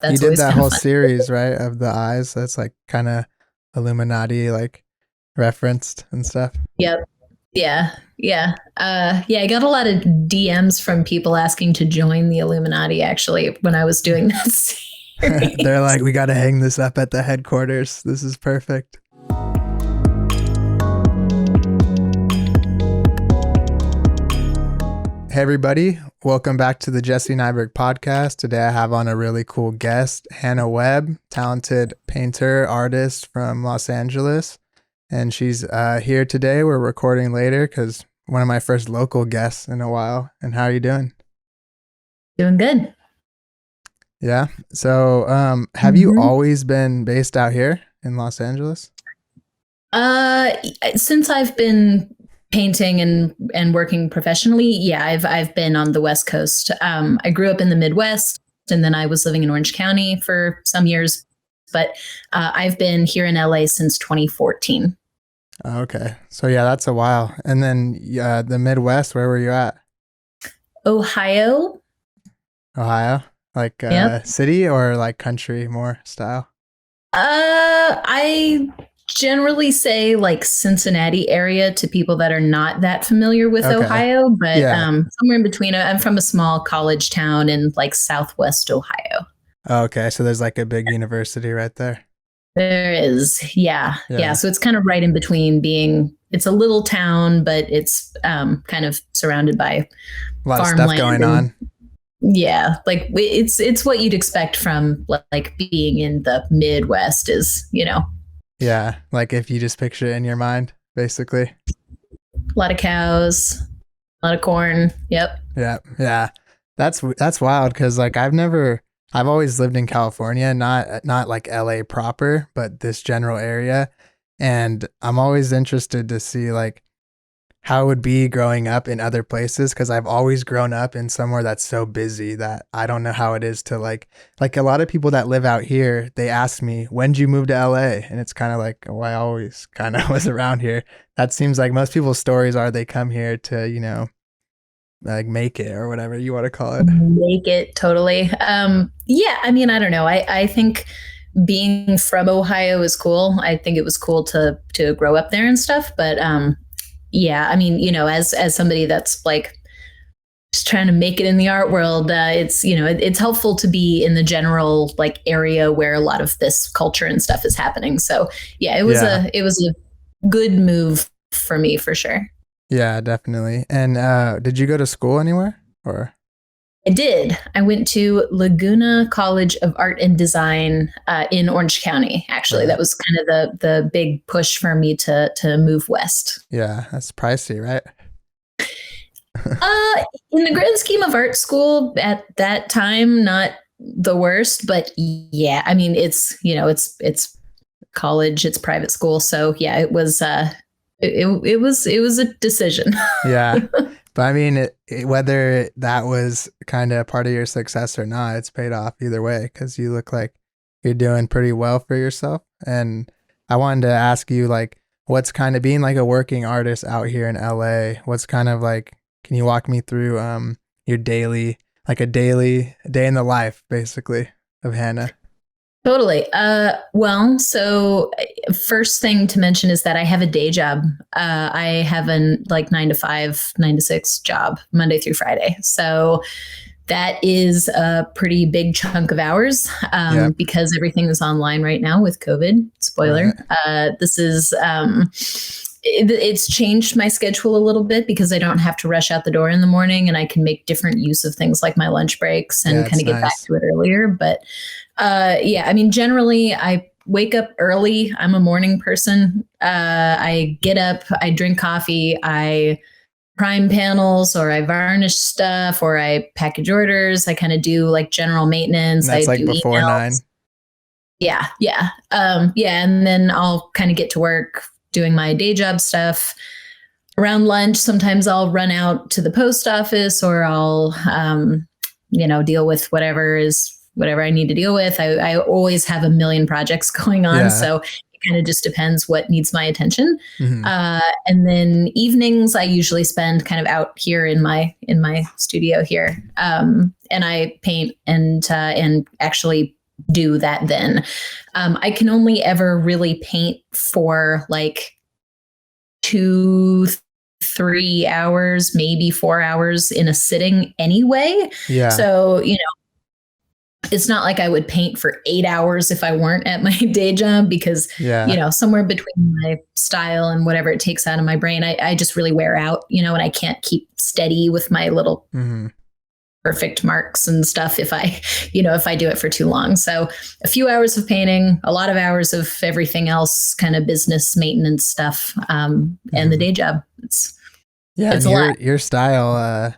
You that's did always that kind of whole fun. series, right, of the eyes. That's like kind of Illuminati, like referenced and stuff. Yep. Yeah. Yeah. Yeah. I got a lot of DMs from people asking to join the Illuminati actually when I was doing that They're series. like, we got to hang this up at the headquarters. This is perfect. Hey, everybody. Welcome back to the Jesse Nyberg podcast. Today I have on a really cool guest, Hannah Webb, talented painter, artist from Los Angeles. And she's here today. We're recording later because one of my first local guests in a while. And how are you doing? Doing good. Yeah. So have you hmm always been based out here in Los Angeles? Uh, since I've been painting and working professionally, yeah, I've been on the West Coast. I grew up in the Midwest, and then I was living in Orange County for some years. But I've been here in LA since 2014. Okay. So yeah, that's a while. And then the Midwest, where were you at? Ohio. Ohio? Like Yep. city or like country more style? I generally say like Cincinnati area to people that are not that familiar with Okay. Ohio, but Yeah. somewhere in between. I'm from a small college town in like Southwest Ohio. Okay. So there's like a big university right there. There is, yeah, yeah. Yeah. So it's kind of right in between being. It's a little town, but it's kind of surrounded by A lot of stuff farmland going and on. yeah, like it's what you'd expect from like being in the Midwest is. Yeah. Like if you just picture it in your mind, basically. A lot of cows, a lot of corn. Yep. Yeah. Yeah. That's wild because like I've always lived in California, not like LA proper, but this general area. And I'm always interested to see like how it would be growing up in other places because I've always grown up in somewhere that's so busy that I don't know how it is to like a lot of people that live out here, they ask me, when did you move to LA? And it's kind of like, oh, I always kind of was around here. That seems like most people's stories are they come here to, like make it or whatever you want to call it. Make it totally. Yeah, I mean, I don't know. I think being from Ohio is cool. I think it was cool to grow up there and stuff. But yeah, I mean, as somebody that's like just trying to make it in the art world, it's helpful to be in the general like area where a lot of this culture and stuff is happening. So yeah, Yeah. it was a good move for me for sure. Yeah, definitely. And did you go to school anywhere or? I did. I went to Laguna College of Art and Design in Orange County. Actually, Right. that was kind of the big push for me to move west. Yeah, that's pricey, right? In the grand scheme of art school at that time, not the worst, but yeah, I mean, it's college, it's private school, so yeah, it was it was a decision. Yeah. But I mean, whether that was kind of part of your success or not, it's paid off either way because you look like you're doing pretty well for yourself. And I wanted to ask you, like, what's kind of being like a working artist out here in LA? What's kind of like, can you walk me through your daily, like a daily day in the life, basically, of Hannah? Totally. Well, so first thing to mention is that I have a day job. I have an like 9 to 5, 9 to 6 job, Monday through Friday. So that is a pretty big chunk of hours Yep. because everything is online right now with COVID. Spoiler. Right. This is it's changed my schedule a little bit because I don't have to rush out the door in the morning and I can make different use of things like my lunch breaks and Yeah, kind it's of get back nice. to it earlier. But yeah, I mean, generally, I wake up early. I'm a morning person. I get up, I drink coffee, I prime panels, or I varnish stuff, or I package orders. I kind of do like general And maintenance. I that's like do before emails. 9. Yeah, yeah, yeah, and then I'll kind of get to work doing my day job stuff. Around lunch, sometimes I'll run out to the post office, or I'll, deal with whatever I need to deal with. I always have a million projects going on, Yeah. so it kind of just depends what needs my attention. Hmm. And then evenings, I usually spend kind of out here in my studio here, and I paint and actually do that then. I can only ever really paint for like 2, 3 hours, maybe 4 hours in a sitting anyway. Yeah. So, it's not like I would paint for 8 hours if I weren't at my day job because, Yeah. somewhere between my style and whatever it takes out of my brain, I just really wear out, and I can't keep steady with my little perfect marks and stuff if I do it for too long. So a few hours of painting, a lot of hours of everything else, kind of business maintenance stuff, and the day job. It's and a lot. your style,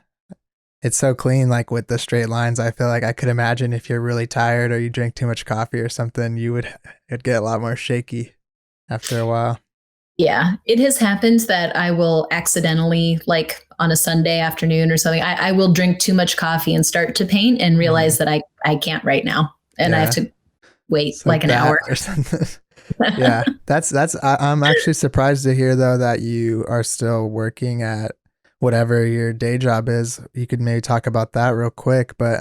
it's so clean, like with the straight lines. I feel like I could imagine if you're really tired or you drink too much coffee or something, it'd get a lot more shaky after a while. Yeah, it has happened that I will accidentally, like on a Sunday afternoon or something, I will drink too much coffee and start to paint and realize that I can't right now. And I have to wait like an hour or something. Yeah, I'm actually surprised to hear though that you are still working at whatever your day job is. You could maybe talk about that real quick, but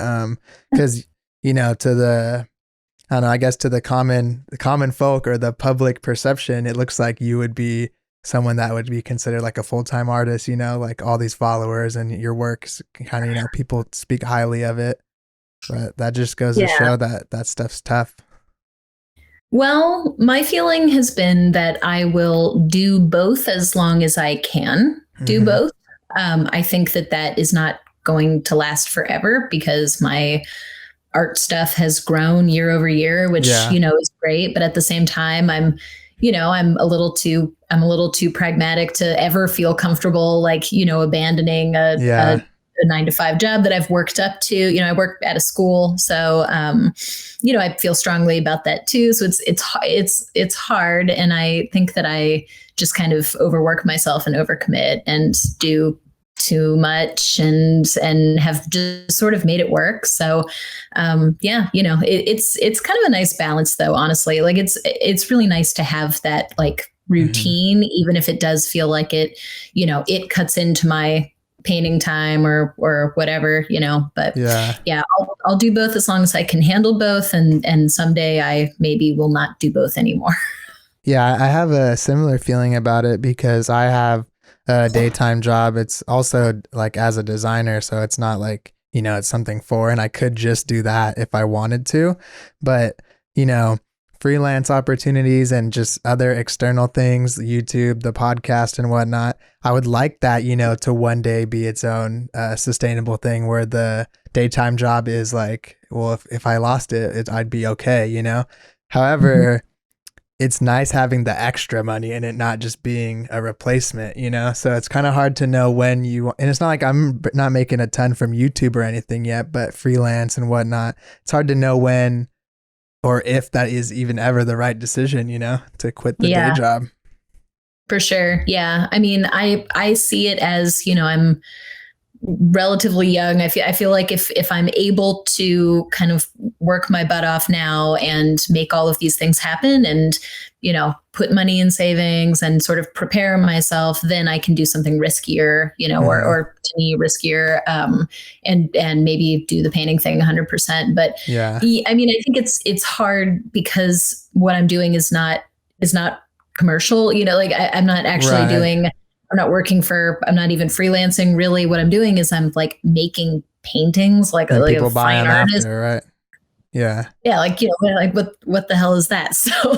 because to the I don't know, I guess to the common folk or the public perception, it looks like you would be someone that would be considered like a full-time artist, like all these followers and your work's kind of, people speak highly of it, but that just goes to show that stuff's tough. Well, my feeling has been that I will do both as long as I can do both. I think that is not going to last forever because my art stuff has grown year over year, which, is great. But at the same time, I'm a little too pragmatic to ever feel comfortable, like, abandoning a 9-to-5 job that I've worked up to. I work at a school. So, I feel strongly about that too. So it's hard. And I think that I just kind of overwork myself and overcommit and do too much and have just sort of made it work. So, it's kind of a nice balance though, honestly. Like it's really nice to have that like routine, even if it does feel like it cuts into my painting time or whatever, but I'll do both as long as I can handle both. And someday I maybe will not do both anymore. Yeah. I have a similar feeling about it because I have a daytime job. It's also like as a designer. So it's not like, it's something and I could just do that if I wanted to, but freelance opportunities and just other external things, YouTube, the podcast and whatnot. I would like that, to one day be its own sustainable thing where the daytime job is like, well, if I lost it, I'd be okay, However, it's nice having the extra money and it not just being a replacement, So it's kind of hard to know when and it's not like I'm not making a ton from YouTube or anything yet, but freelance and whatnot, it's hard to know when or if that is even ever the right decision, to quit the day job. For sure. Yeah. I mean, I see it as, I'm relatively young. I feel like if I'm able to kind of work my butt off now and make all of these things happen and, put money in savings and sort of prepare myself, then I can do something riskier, or to me riskier, and maybe do the painting thing 100%. But I mean, I think it's hard because what I'm doing is not commercial, like I'm not actually doing, I'm not working I'm not even freelancing really. What I'm doing is I'm like making paintings like people a fine artist. After, right? Yeah. Yeah. Like, like what the hell is that? So,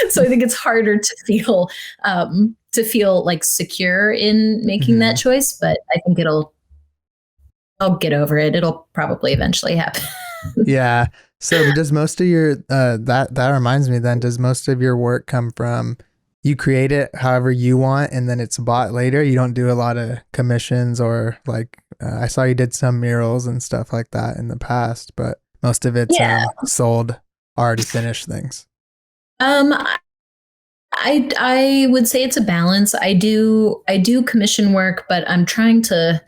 so I think it's harder to feel like secure in making that choice, but I think I'll get over it. It'll probably eventually happen. Yeah. So does most of your, that reminds me then, does most of your work come from, you create it however you want and then it's bought later? You don't do a lot of commissions or like, I saw you did some murals and stuff like that in the past, but most of it's sold already finished things. I would say it's a balance. I do commission work, but I'm trying to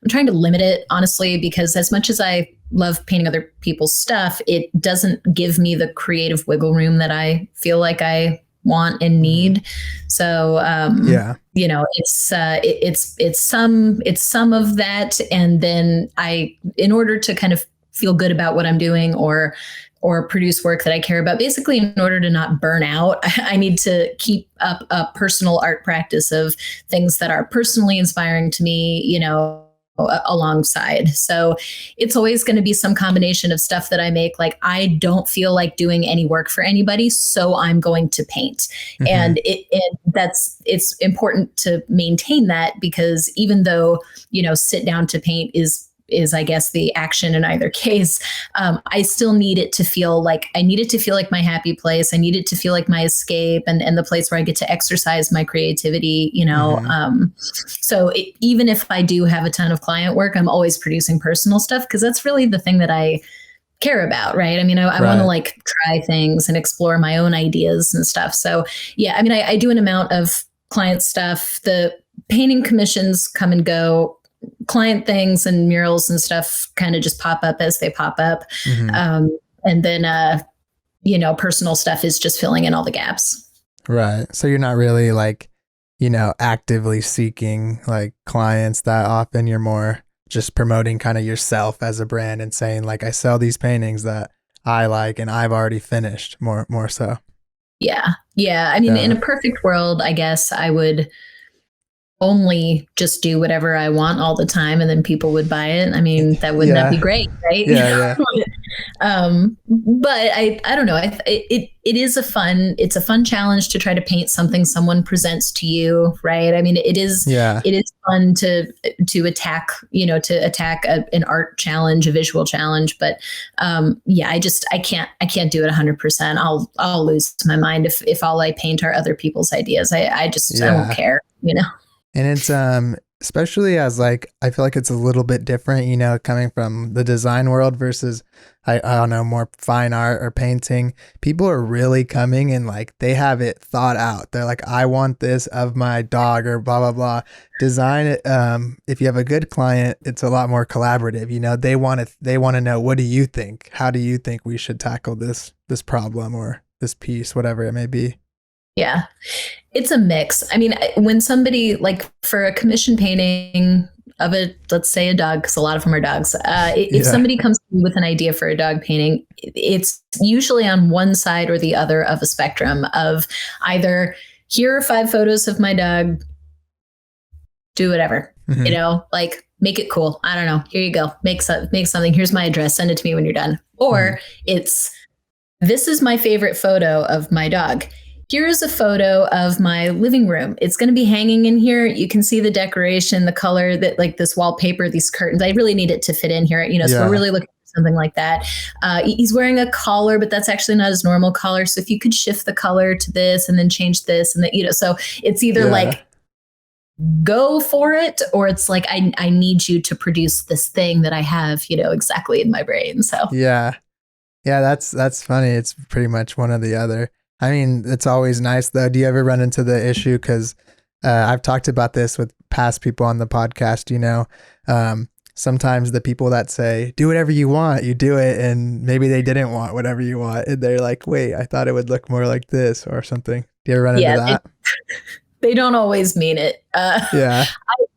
limit it, honestly, because as much as I love painting other people's stuff, it doesn't give me the creative wiggle room that I feel like I want and need. So, it's some of that. And then in order to kind of feel good about what I'm doing or or produce work that I care about. Basically, in order to not burn out, I need to keep up a personal art practice of things that are personally inspiring to me, alongside. So it's always going to be some combination of stuff that I make. Like, I don't feel like doing any work for anybody, so I'm going to paint. Mm-hmm. And it's important to maintain that, because even though, sit down to paint is I guess the action in either case, I still need it to feel like my happy place. I need it to feel like my escape and the place where I get to exercise my creativity, Mm-hmm. So even if I do have a ton of client work, I'm always producing personal stuff, because that's really the thing that I care about, right? I mean, I want to like try things and explore my own ideas and stuff. So yeah, I mean, I do an amount of client stuff. The painting commissions come and go. Client things and murals and stuff kind of just pop up as they pop up. Mm-hmm. And then, personal stuff is just filling in all the gaps. Right. So you're not really like, actively seeking like clients that often. You're more just promoting kind of yourself as a brand and saying like, I sell these paintings that I like and I've already finished, more so. Yeah. Yeah. I mean, in a perfect world, I guess I would only just do whatever I want all the time, and then people would buy it. I mean, that would not be great, right? Yeah. But I don't know. It's a fun challenge to try to paint something someone presents to you, right? I mean, it is fun to attack, an art challenge, a visual challenge. But I can't do it 100%. I'll lose my mind if all I paint are other people's ideas. I don't care, And it's especially as like, I feel like it's a little bit different, coming from the design world versus I don't know, more fine art or painting. People are really coming and like they have it thought out. They're like, I want this of my dog or blah blah blah. Design it. If you have a good client, it's a lot more collaborative. They want to know, what do you think? How do you think we should tackle this problem or this piece, whatever it may be? Yeah, it's a mix. I mean, when somebody, like for a commission painting of let's say a dog, because a lot of them are dogs. If somebody comes with an idea for a dog painting, it's usually on one side or the other of a spectrum of either, here are 5 photos of my dog, do whatever, mm-hmm. Like make it cool. I don't know. Here you go. Make something. Here's my address. Send it to me when you're done. Or it's, this is my favorite photo of my dog. Here's a photo of my living room. It's going to be hanging in here. You can see the decoration, the color, that like this wallpaper, these curtains. I really need it to fit in here. So we're really looking for something like that. He's wearing a collar, but that's actually not his normal collar. So if you could shift the color to this and then change this and that, so it's either like go for it, or it's like, I need you to produce this thing that I have, exactly in my brain. So yeah, that's funny. It's pretty much one or the other. I mean, it's always nice though. Do you ever run into the issue? Because I've talked about this with past people on the podcast, sometimes the people that say, do whatever you want, you do it. And maybe they didn't want whatever you want. And they're like, wait, I thought it would look more like this or something. Do you ever run into that? They don't always mean it.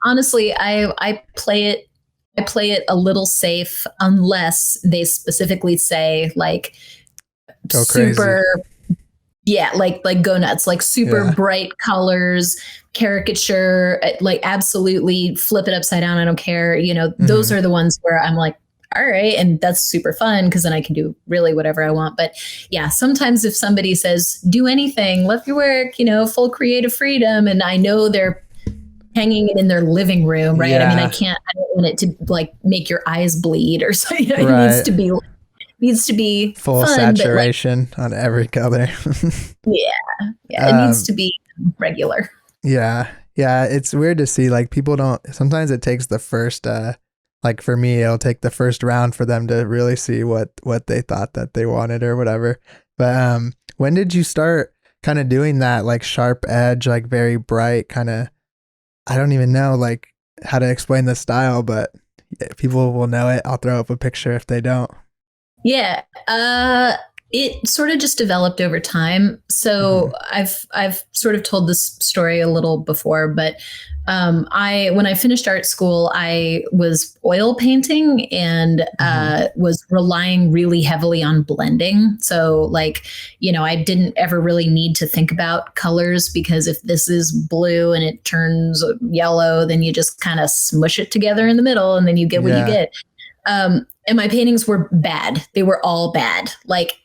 Honestly, I play it a little safe unless they specifically say like go super crazy. Yeah, like go nuts, like super bright colors, caricature, like absolutely flip it upside down. I don't care. Those are the ones where I'm like, all right. And that's super fun because then I can do really whatever I want. But yeah, sometimes if somebody says, do anything, love your work, full creative freedom. And I know they're hanging it in their living room, right? Yeah. I mean, I don't want it to like make your eyes bleed or something. It needs to be full fun, saturation on every color. It needs to be regular. Yeah. It's weird to see like people don't, sometimes it takes the first, like for me, it'll take the first round for them to really see what they thought that they wanted or whatever. But when did you start kind of doing that, like sharp edge, like very bright kind of, I don't even know like how to explain the style, but people will know it. I'll throw up a picture if they don't. Yeah. It sort of just developed over time. So Hmm. I've sort of told this story a little before, but I when I finished art school, I was oil painting and Hmm. was relying really heavily on blending. So like, I didn't ever really need to think about colors because if this is blue and it turns yellow, then you just kind of smush it together in the middle and then you get what you Yeah. get. And my paintings were bad. They were all bad. Like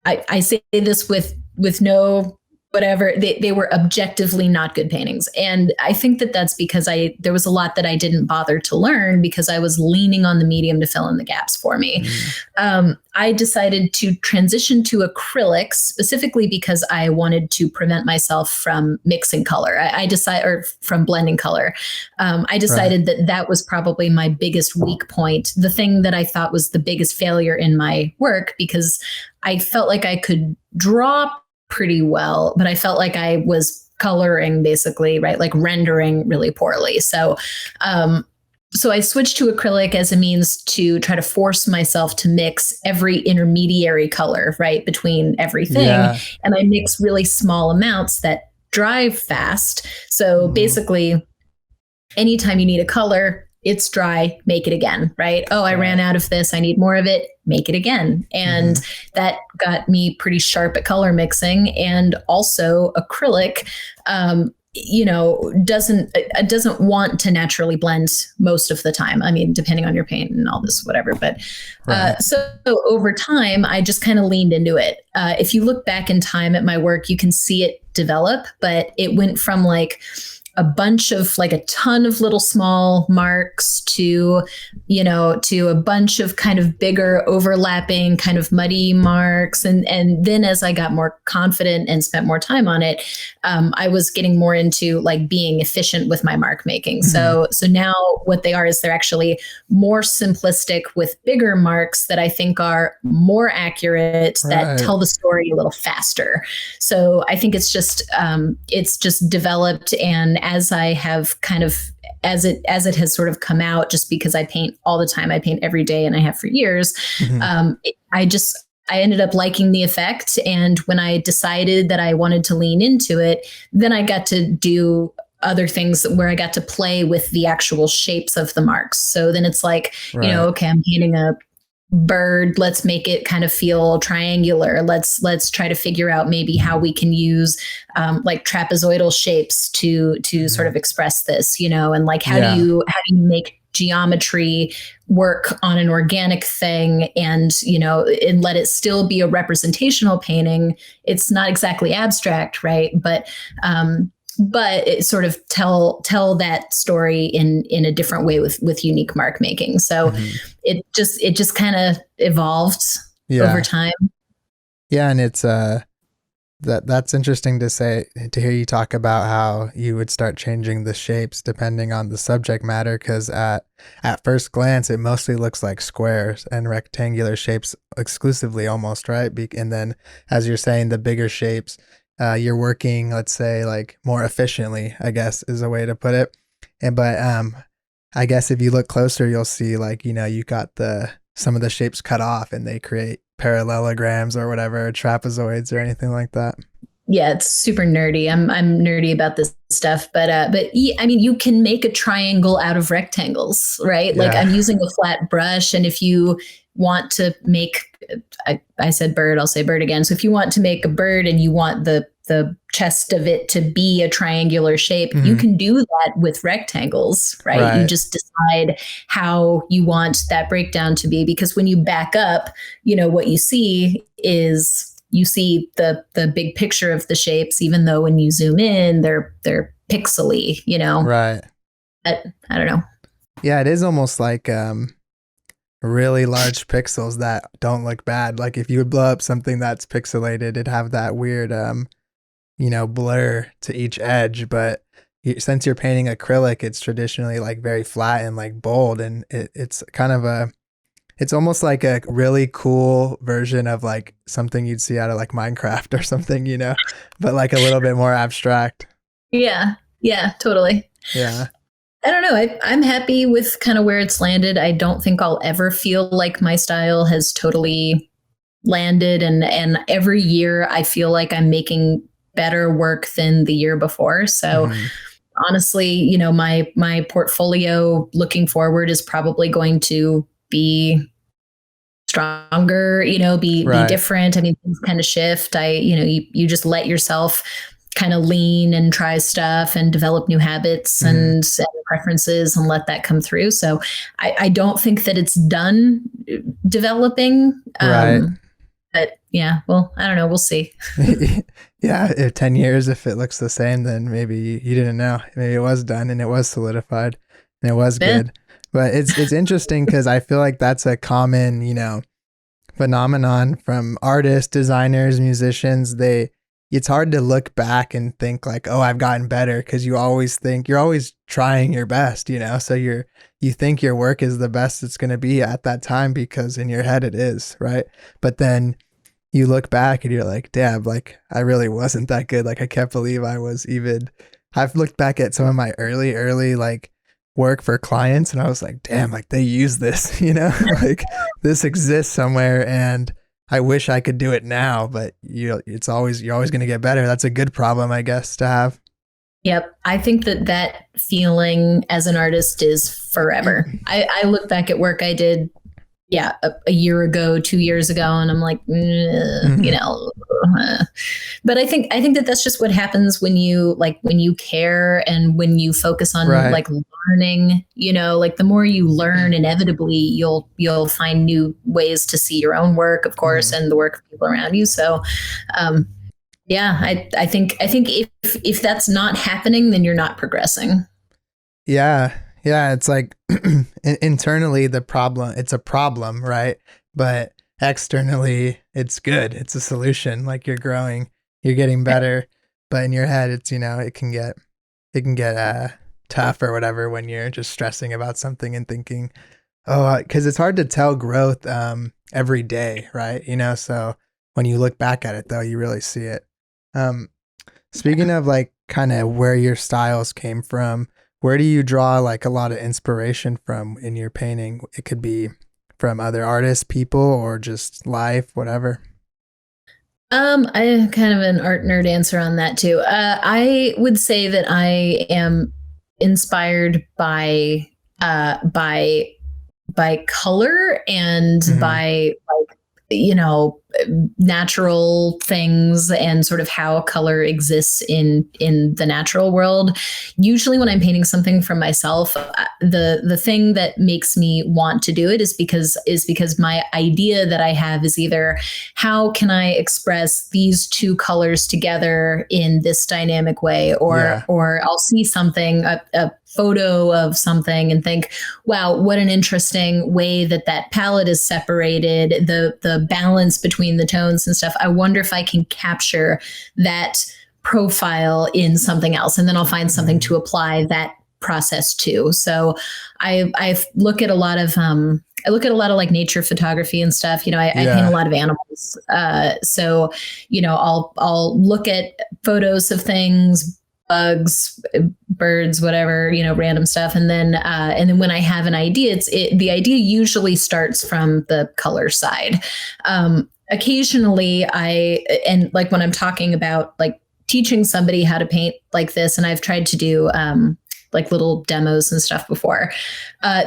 I say this with no whatever, they were objectively not good paintings, and I think that that's because I there was a lot that I didn't bother to learn because I was leaning on the medium to fill in the gaps for me. Mm. I decided to transition to acrylics specifically because I wanted to prevent myself from mixing color. I decided, or from blending color. I Right. decided that that was probably my biggest weak point, the thing that I thought was the biggest failure in my work, because I felt like I could draw pretty well, but I felt like I was coloring basically, right? Like rendering really poorly. Um, so I switched to acrylic as a means to try to force myself to mix every intermediary color, right, between everything. Yeah. And I mix really small amounts that dry fast. So Hmm. basically, anytime you need a color, it's dry, make it again, right? Oh, I ran Right. out of this, I need more of it, make it again. Hmm. And that got me pretty sharp at color mixing. And also acrylic, doesn't want to naturally blend most of the time. I mean, depending on your paint and all this, whatever. But Right. so over time, I just kind of leaned into it. If you look back in time at my work, you can see it develop, but it went from like a bunch of like a ton of little small marks to a bunch of kind of bigger overlapping kind of muddy marks. And then as I got more confident and spent more time on it, I was getting more into like being efficient with my mark making. Hmm. So now what they are is they're actually more simplistic with bigger marks that I think are more accurate, that Right. tell the story a little faster. So I think it's just developed, and as I have kind of as it has sort of come out, just because I paint all the time, I paint every day, and I have for years. Hmm. I ended up liking the effect, and when I decided that I wanted to lean into it, then I got to do other things where I got to play with the actual shapes of the marks. So then it's like, Right. okay, I'm painting a bird, let's make it kind of feel triangular. Let's try to figure out maybe how we can use like trapezoidal shapes to sort Hmm. of express this, and like Yeah. how do you make geometry work on an organic thing, and let it still be a representational painting. It's not exactly abstract, right? But it sort of tell that story in a different way with unique mark making. So Hmm. it just kind of evolved over Yeah. time. Yeah. And it's, that's interesting to say, to hear you talk about how you would start changing the shapes depending on the subject matter, because at first glance it mostly looks like squares and rectangular shapes exclusively almost, right? And then as you're saying, the bigger shapes, you're working, let's say, like more efficiently, I guess is a way to put it. And but I guess if you look closer, you'll see, like, you got the some of the shapes cut off and they create parallelograms or whatever, trapezoids or anything like that. Yeah, it's super nerdy. I'm nerdy about this stuff, but yeah, I mean, you can make a triangle out of rectangles, right? Like Yeah. I'm using a flat brush, and if you want to make, I said bird, I'll say bird again. So if you want to make a bird and you want the chest of it to be a triangular shape, you Hmm. can do that with rectangles, right? You Right. just decide how you want that breakdown to be, because when you back up, what you see the big picture of the shapes, even though when you zoom in, they're pixely, Right. I don't know. Yeah, it is almost like really large pixels that don't look bad. Like if you would blow up something that's pixelated, it'd have that weird blur to each edge, but since you're painting acrylic, it's traditionally like very flat and like bold, and it's kind of it's almost like a really cool version of like something you'd see out of like Minecraft or something, but like a little bit more abstract. Yeah, yeah, totally. Yeah. I don't know. I'm happy with kind of where it's landed. I don't think I'll ever feel like my style has totally landed, and every year I feel like I'm making better work than the year before. So Hmm. honestly, my portfolio looking forward is probably going to be stronger, be Right. different. I mean, things kind of shift. You just let yourself kind of lean and try stuff and develop new habits Hmm. and preferences and let that come through. So I don't think that it's done developing. Right. But yeah, well, I don't know. We'll see. Yeah, if 10 years, if it looks the same, then maybe you didn't know. Maybe it was done and it was solidified and it was Yeah. good. But it's interesting because I feel like that's a common, phenomenon from artists, designers, musicians. It's hard to look back and think like, oh, I've gotten better, because you always think you're always trying your best, so you think your work is the best it's going to be at that time, because in your head it is, right? But then you look back and you're like, damn, like I really wasn't that good. Like I can't believe I've looked back at some of my early like work for clients, and I was like, damn, like they use this, like this exists somewhere, and I wish I could do it now, but you're always going to get better. That's a good problem, I guess, to have. Yep. I think that feeling as an artist is forever. I look back at work I did, yeah, a year ago, 2 years ago, and I'm like, Mhm. but I think that that's just what happens when you care and when you focus on Right. like learning, like the more you learn, inevitably you'll find new ways to see your own work, of course, Mhm. and the work of people around you. So, um, yeah, I think if that's not happening, then you're not progressing. Yeah. Yeah. It's like internally it's a problem, right? But externally, it's good. It's a solution. Like you're growing, you're getting better. But in your head, it can get tough or whatever when you're just stressing about something and thinking, oh, because it's hard to tell growth every day, right? So when you look back at it, though, you really see it. Um, Speaking of like kind of where your styles came from, where do you draw like a lot of inspiration from in your painting? It could be from other artists, people, or just life, whatever. I kind of an art nerd answer on that too. I would say that I am inspired by by color and Hmm. by you know natural things and sort of how color exists in the natural world. Usually when I'm painting something from myself, the thing that makes me want to do it is because my idea that I have is either how can I express these two colors together in this dynamic way, or Yeah. I'll see something, a photo of something, and think, wow, what an interesting way that palette is separated, the balance between the tones and stuff. I wonder if I can capture that profile in something else, and then I'll find something Hmm. to apply that process to. So I look at a lot of I look at a lot of like nature photography and stuff. I paint a Yeah. lot of animals. So, I'll look at photos of things, bugs, birds, whatever, random stuff. And then when I have an idea, the idea usually starts from the color side. Occasionally and like when I'm talking about like teaching somebody how to paint like this, and I've tried to do, like little demos and stuff before.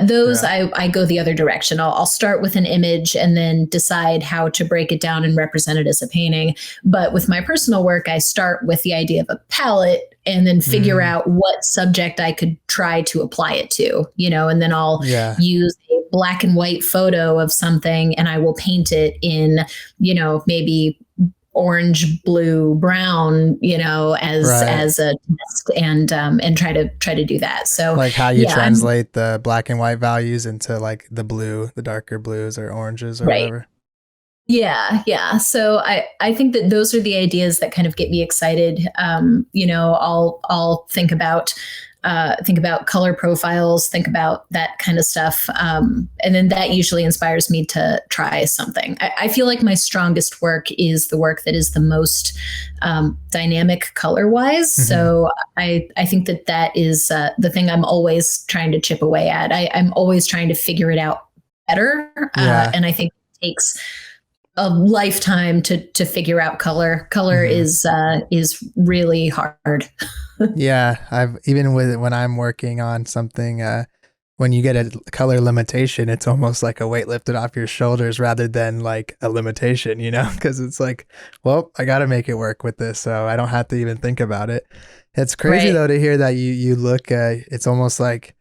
Those Yeah. I go the other direction. I'll start with an image and then decide how to break it down and represent it as a painting. But with my personal work, I start with the idea of a palette and then figure Hmm. out what subject I could try to apply it to, and then I'll Yeah. use a black and white photo of something and I will paint it in, maybe orange, blue, brown, as Right. a test, and try to do that. So Like how you yeah, I'm translate the black and white values into like the darker blues or oranges or right. whatever. Yeah, yeah. So I think that those are the ideas that kind of get me excited. I'll think about color profiles, think about that kind of stuff, and then that usually inspires me to try something. I feel like my strongest work is the work that is the most dynamic color wise. Hmm. So I think that is the thing I'm always trying to chip away at. I'm always trying to figure it out better, Yeah. and I think it takes a lifetime to figure out color. Color is really hard. Yeah, I've even with when I'm working on something, when you get a color limitation, it's almost like a weight lifted off your shoulders rather than like a limitation, you know, because it's like, well, I got to make it work with this, so I don't have to even think about it. It's crazy Right. though to hear that you look. It's almost like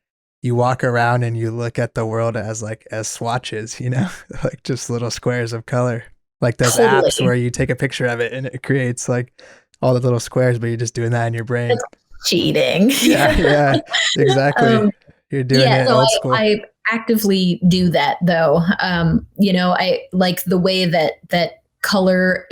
you walk around and you look at the world as like as swatches, you know, like just little squares of color. Like those apps Totally. where you take a picture of it and it creates like all the little squares, but you're just doing that in your brain. That's cheating. Yeah, yeah, exactly. um, You're doing yeah, it no, old school. I actively do that though. I like the way that color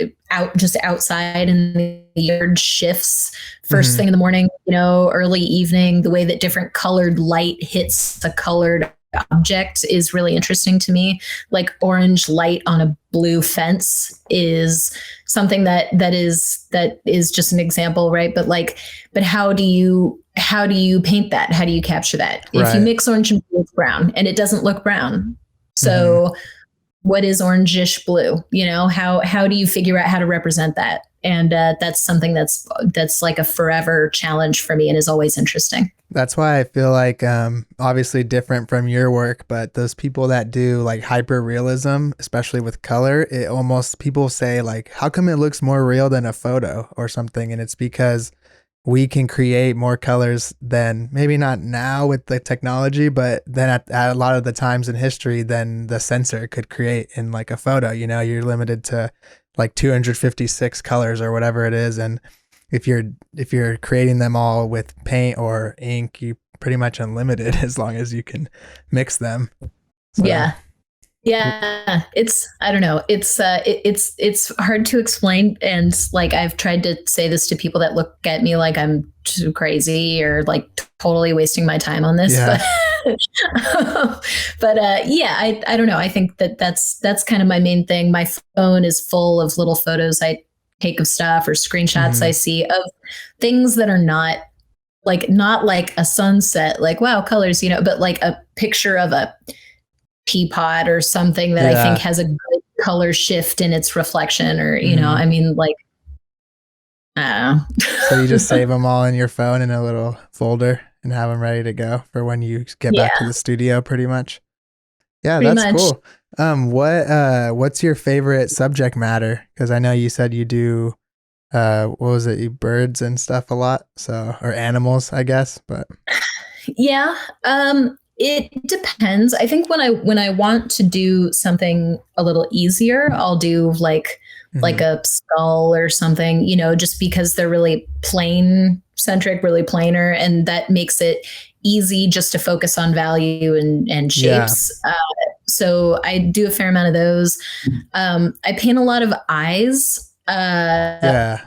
just outside in the yard shifts first Hmm. thing in the morning, early evening, the way that different colored light hits a colored object is really interesting to me. Like orange light on a blue fence is something that is just an example, right? But how do you paint that? How do you capture that? If you Right. mix orange and blue, it's brown, and it doesn't look brown. Hmm. So what is orangish blue? How do you figure out how to represent that? And that's something that's like a forever challenge for me and is always interesting. That's why I feel like, obviously different from your work, but those people that do like hyper realism, especially with color, it almost people say like, how come it looks more real than a photo or something? And it's because we can create more colors than maybe not now with the technology, but then at a lot of the times in history, than the sensor could create in like a photo. You know, you're limited to like 256 colors or whatever it is, and if you're creating them all with paint or ink, you pretty much unlimited as long as you can mix them. So Yeah. Yeah, it's I don't know. It's hard to explain, and like I've tried to say this to people that look at me like I'm too crazy or like totally wasting my time on this, yeah. but yeah, I don't know. I think that's kind of my main thing. My phone is full of little photos I take of stuff or screenshots I Hmm. see of things that are not like a sunset, like wow, colors, but like a picture of a teapot or something that I think Yeah. has a good color shift in its reflection, or Hmm. I mean, like, I So you don't just know. save them all in your phone in a little folder and have them ready to go for when you get back to Yeah, the studio, pretty much. Yeah, pretty that's much. cool. What's your favorite subject matter? Because I know you said you do what was it, you birds and stuff a lot, so or animals, I guess. But Yeah. It depends. I think when I want to do something a little easier, I'll do like mhm. a skull or something, just because they're really plain centric, really plainer, and that makes it easy just to focus on value and Yeah, shapes. So I do a fair amount of those. I paint a lot of eyes. yeah.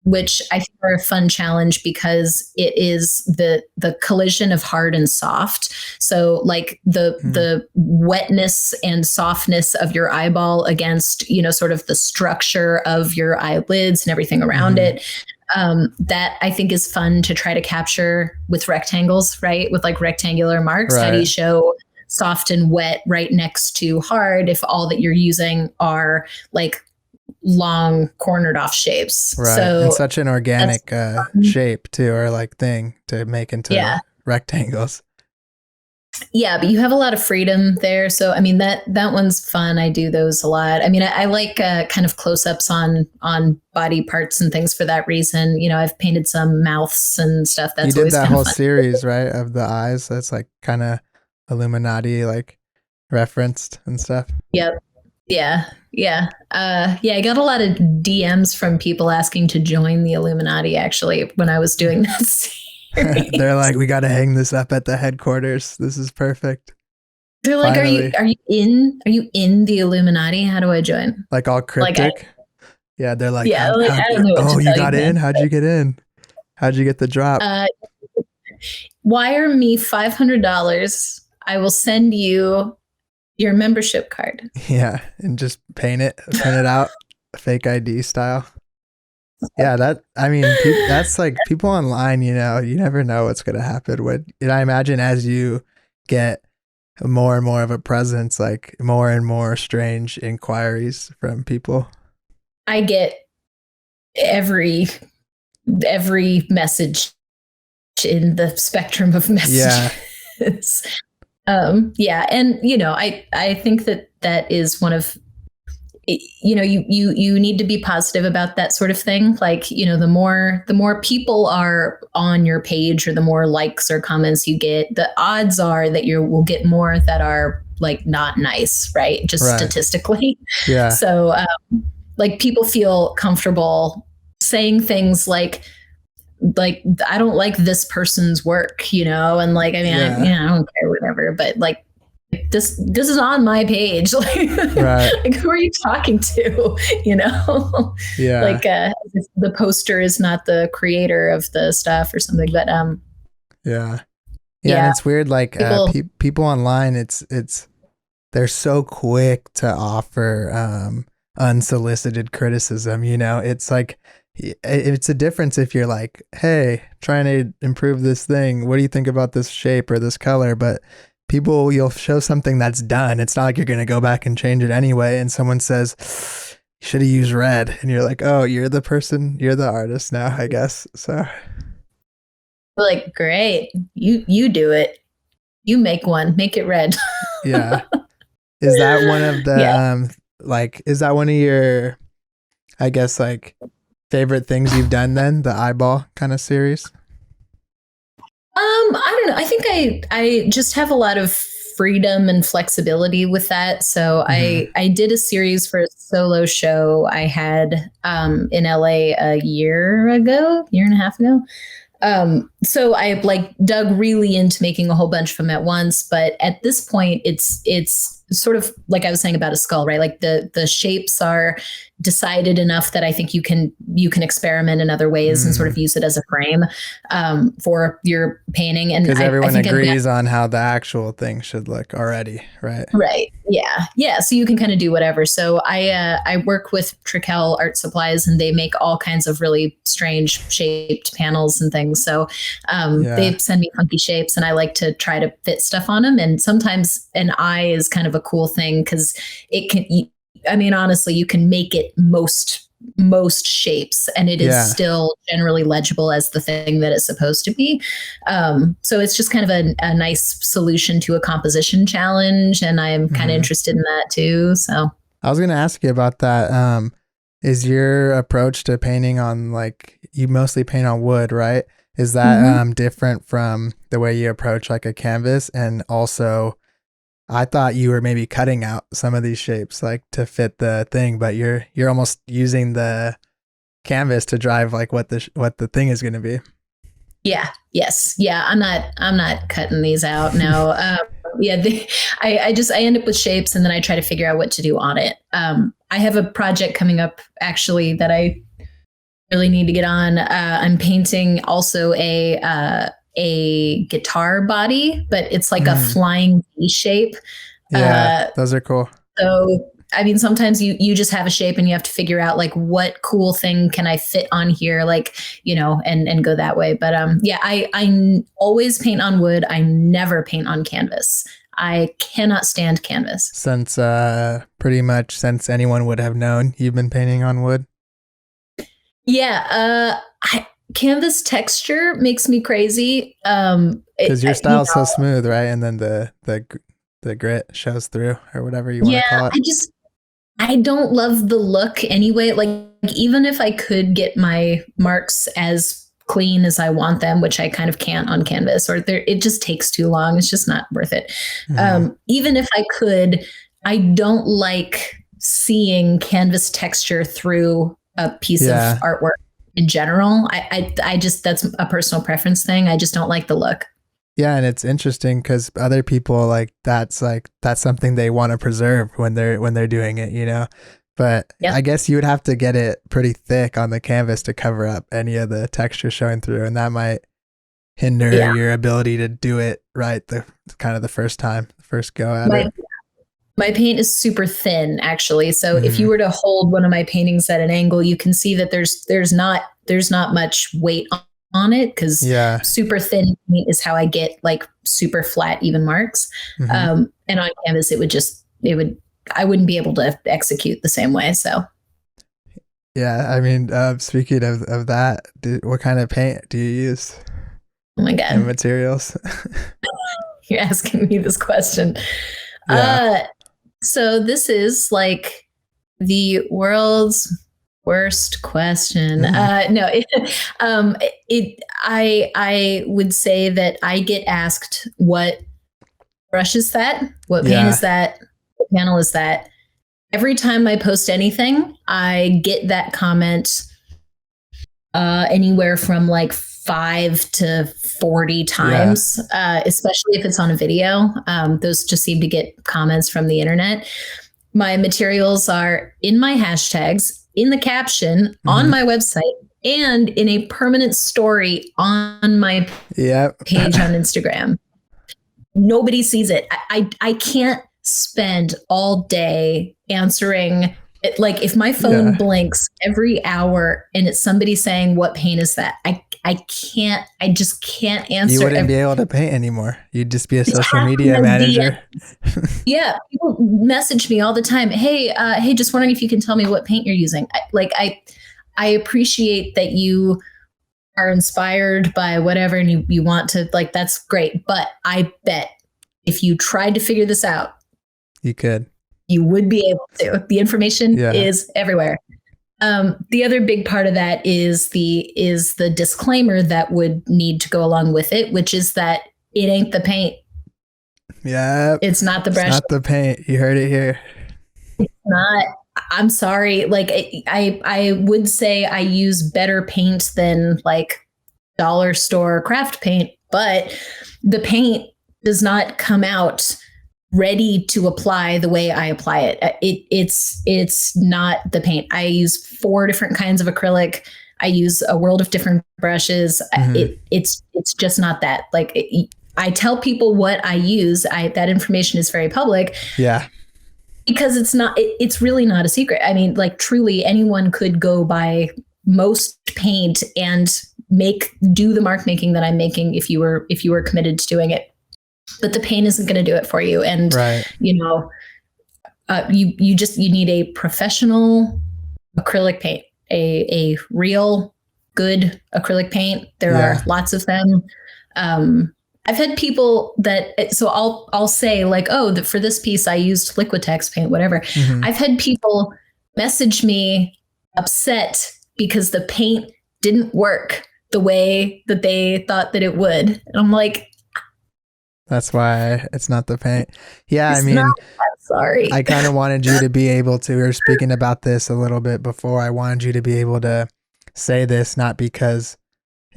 Which I think are a fun challenge because it is the collision of hard and soft. So like the Mhm. the wetness and softness of your eyeball against sort of the structure of your eyelids and everything around Mhm. it. That I think is fun to try to capture with rectangles, right? With like rectangular marks. How do you Right, show soft and wet right next to hard if all that you're using are like long cornered off shapes? right. And So such an that's organic fun. shape too, or like thing to make into Yeah. rectangles. Yeah, but you have a lot of freedom there. So I mean that one's fun. I do those a lot. I mean, I like kind of close ups on body parts and things for that reason. I've painted some mouths and stuff. You That's did always that kind of whole fun. series, right, of the eyes. That's like kind of Illuminati like referenced and stuff. Yep. Yeah. Yeah. Yeah. I got a lot of DMs from people asking to join the Illuminati actually when I was doing that They're series. like, we got to hang this up at the headquarters. This is perfect. They're like, are you Finally, are you in are you in the Illuminati? How do I join? like all Like I cryptic. Yeah, they're like, yeah, like how, I don't know what oh, to you tell you, got man. in? How'd you get in? How'd you get the drop? Uh, wire me $500. I will send you your membership card. Yeah, and just print it out, fake ID style. Yeah, I mean, that's like people online, you know, you never know what's going to happen. And I imagine as you get more and more of a presence, like more and more strange inquiries from people. I get every message in the spectrum of messages. Yeah. Yeah, and I think that is one of, you need to be positive about that sort of thing. Like, the more people are on your page, or the more likes or comments you get, the odds are that you will get more that are like not nice, right? Just Right. statistically. Yeah. So like, people feel comfortable saying things like I don't like this person's work, and like, I mean, Yeah. I don't care, whatever, but like, this is on my page. Right. Like, who are you talking to? Yeah. Like, if the poster is not the creator of the stuff or something. But Yeah. yeah, and it's weird, like people, people online, it's they're so quick to offer unsolicited criticism, it's like it's a difference if you're like, hey, trying to improve this thing, what do you think about this shape or this color? But people, you'll show something that's done, it's not like you're going to go back and change it anyway, and someone says you should have used red, and you're like, oh, you're the person, you're the artist now, I guess. So like, great, you do it, you make it red. Yeah. Is that one of the Yeah. like, is that one of your, I guess, like, favorite things you've done then, the eyeball kind of series? I don't know. I think I just have a lot of freedom and flexibility with that. So Mm-hmm. I did a series for a solo show I had in LA a year and a half ago. So I like dug really into making a whole bunch of them at once. But at this point, it's sort of like I was saying about a skull, right? Like, the shapes are decided enough that I think you can experiment in other ways and sort of use it as a frame for your painting. And Because everyone I think agrees on how the actual thing should look already, right? right. Yeah. Yeah. So you can kind of do whatever. So I work with Trikel Art Supplies, and they make all kinds of really strange shaped panels and things. So Yeah. they send me funky shapes, and I like to try to fit stuff on them. And sometimes an eye is kind of a cool thing, because it can, I mean, honestly, you can make it most shapes, and it is Yeah. still generally legible as the thing that it's supposed to be. So it's just kind of a nice solution to a composition challenge, and I'm kind of interested in that too. So I was going to ask you about that. Is your approach to painting on, like, you mostly paint on wood, right? Is that different from the way you approach like a canvas? And also, I thought you were maybe cutting out some of these shapes like to fit the thing, but you're almost using the canvas to drive like what the thing is going to be. yeah, yes, yeah. I'm not cutting these out. No. Yeah, I end up with shapes, and then I try to figure out what to do on it. I have a project coming up actually that I really need to get on. I'm painting also a guitar body, but it's like a flying V shape. Yeah, those are cool. So, I mean, sometimes you just have a shape, and you have to figure out like, what cool thing can I fit on here, like, and go that way. But yeah, I always paint on wood. I never paint on canvas. I cannot stand canvas. Since pretty much since anyone would have known, you've been painting on wood. Yeah, canvas texture makes me crazy. Because your style's so smooth, right? And then the grit shows through, or whatever you want to call it. I don't love the look anyway. Like, even if I could get my marks as clean as I want them, which I kind of can't on canvas, or it just takes too long. It's just not worth it. Even if I could, I don't like seeing canvas texture through a piece of artwork in general. I just, that's a personal preference thing. I just don't like the look. Yeah, and it's interesting because other people that's something they want to preserve when they're doing it, But I guess you would have to get it pretty thick on the canvas to cover up any of the texture showing through, and that might hinder your ability to do it right the first go at it. My paint is super thin, actually. So if you were to hold one of my paintings at an angle, you can see that there's not much weight on it, because Yeah. super thin paint is how I get like super flat, even marks. Mm-hmm. And on canvas, I wouldn't be able to execute the same way. So, Yeah. I mean, speaking of that, what kind of paint do you use oh my and God, materials? you're asking me this question. Yeah. So this is like the world's worst question. No, I would say that I get asked, what brush is that? What paint Yeah. is that? What panel is that? Every time I post anything, I get that comment anywhere from like 5 to 40 times, especially if it's on a video. Those just seem to get comments from the internet. My materials are in my hashtags, in the caption, on my website, and in a permanent story on my page on Instagram. Nobody sees it. I can't spend all day answering. Like, if my phone blinks every hour and it's somebody saying, what paint is that? I just can't answer. You wouldn't be able to paint anymore. You'd just be a social media manager. Yeah. People message me all the time. Hey, just wondering if you can tell me what paint you're using. I appreciate that you are inspired by whatever and you want to, like, that's great. But I bet if you tried to figure this out, you could. You would be able to. The information is everywhere. The other big part of that is the disclaimer that would need to go along with it, which is that it ain't the paint. Yeah. It's not the brush. It's not the paint. You heard it here. It's not. I'm sorry. Like, I would say I use better paint than like dollar store craft paint, but the paint does not come out ready to apply the way I apply it. It's not the paint. I use 4 different kinds of acrylic. I use a world of different brushes. It's just not that. Like, I tell people what I use. That information is very public. Yeah. Because it's really not a secret. I mean, like, truly anyone could go buy most paint and do the mark making that I'm making if you were committed to doing it. But the paint isn't going to do it for you. And, you need a professional acrylic paint, a real good acrylic paint. There are lots of them. I've had people so I'll say like, oh, for this piece, I used Liquitex paint, whatever. I've had people message me upset because the paint didn't work the way that they thought that it would. And I'm like, that's why it's not the paint. Yeah, I mean, sorry. I kind of wanted you to be able to, we were speaking about this a little bit before, I wanted you to be able to say this, not because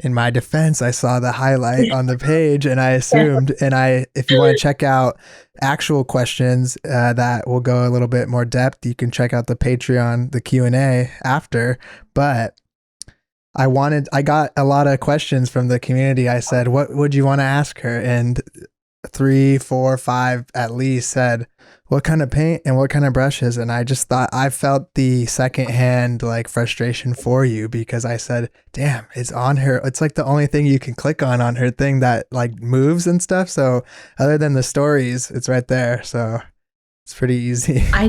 in my defense, I saw the highlight on the page and I assumed, if you want to check out actual questions that will go a little bit more depth, you can check out the Patreon, the Q&A after, but I got a lot of questions from the community. I said, what would you want to ask her? And 3, 4, 5 at least said, what kind of paint and what kind of brushes? And I just thought, I felt the secondhand like frustration for you, because I said, damn, it's on her. It's like the only thing you can click on her thing that like moves and stuff. So other than the stories, it's right there. So it's pretty easy. I